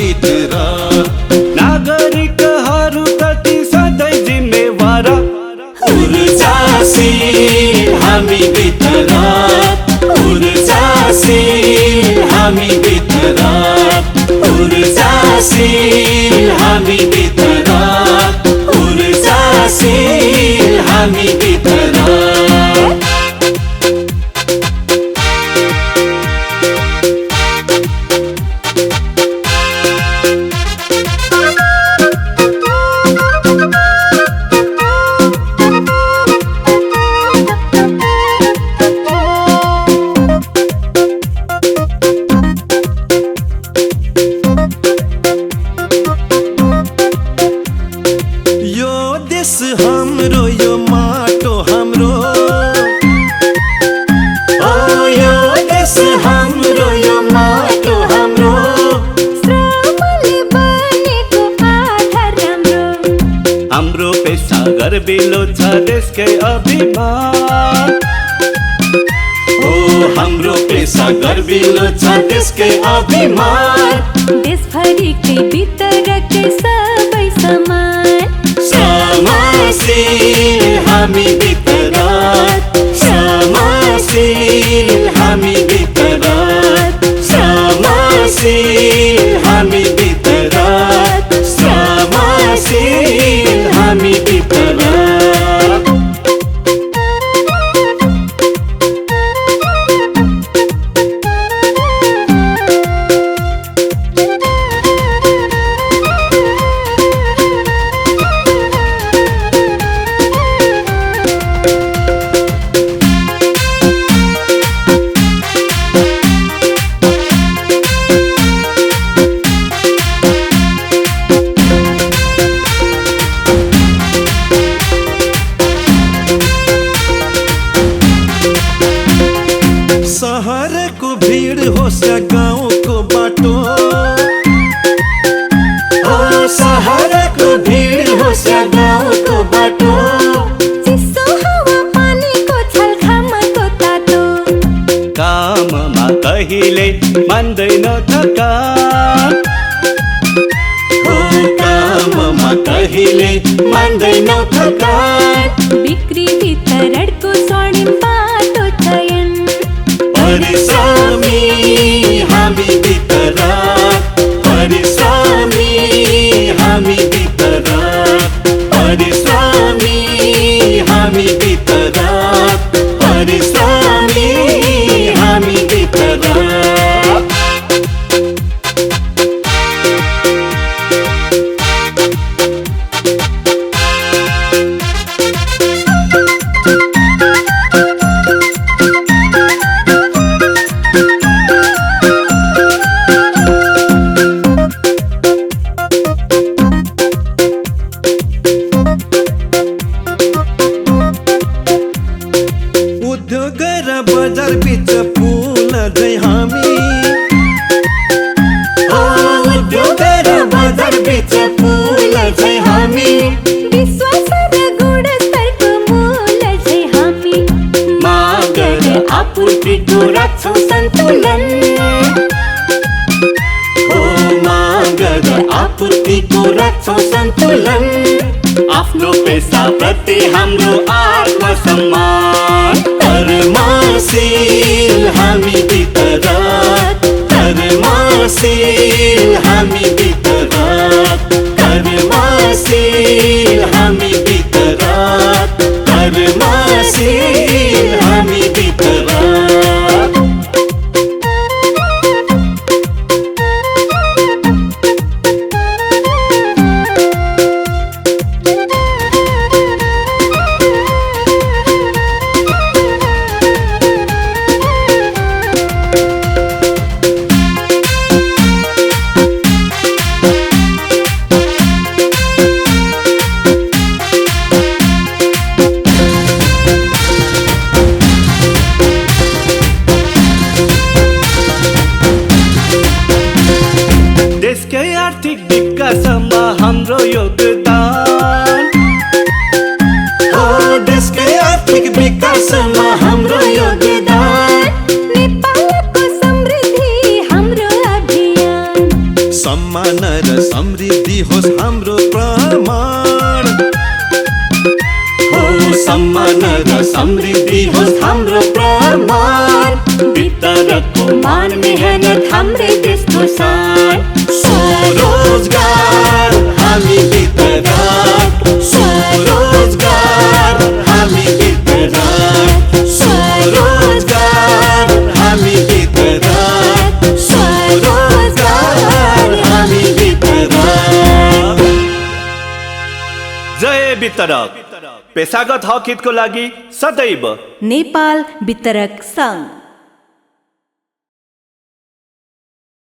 भित्र नागरिकहरू प्रति सधैँ जिम्मेवार ऊर्जाशील हामी भित्र ऊर्जाशील हामी भित्र ऊर्जाशील हामी भित्र ऊर्जाशील हामी भित्र हाम्रो यो माटो हाम्रो ओ यो देश हाम्रो यो माटो हाम्रो श्रमले बनेको आधार राम्रो हाम्रो पेसा गर्विलो छ देशकै अभिमान ओ हाम्रो पेसा गर्विलो छ देशकै अभिमान देशभरिकै भित्रकै सबै समान समाजशील हामी भित्र समाजशील हामी भित्र समाजशील हामी भित्र समाजशील हामी भित्र शहरको भीड होस् या गाउँको बाटो ओ शहरको भीड होस् या गाउँको बाटो चिसो हावा पानीको छलखामको तातो काममा कहिले मान्दैन थकान ओ काममा कहिले मान्दैन थकान बिक्री वितरणको स्वर्णिम बाटो चयन परिश्रमी हामी भित्र परिश्रमी हामी भित्र परिश्रमी हामी भित्र परिश्रमी हामी भित्र उद्योग र बजार बीच पुल झै हामी ओ उद्योग र बजार बीच पुल झै हामी विश्वास र गुणस्तरको मूल झै हामी माग र आपूर्तिको राख्छौँ सन्तुलन ओ माग र आपूर्तिको राख्छौँ सन्तुलन आफ्नो पेसा प्रति हाम्रो आत्मसम्मान कर्मशील हामी भित्र कर्मशील हामी भित्र कर्मशील हामी भित्र कर्मशील हामी भित्र देशकै आर्थिक विकासमा हाम्रो योगदान हो देशकै आर्थिक विकासमा हाम्रो योगदान नेपालको समृद्धि हाम्रो अभियान सम्मान सम्मान र समृद्धि होस् हाम्रो प्रमाण। हो सम्मान र समृद्धि होस् हाम्रो प्रमाण। भित्रको मान मेहनत हाम्रै देशको शान। स्वरोजगार हामी भित्रराट, स्वरोजगार हामी भित्रराट, स्वरोजगार हामी भित्रराट, स्वरोजगार हामी भित्रराट। जय वितरक। पेशागत हक हितको लागि सदैव नेपाल वितरक सङ्घ।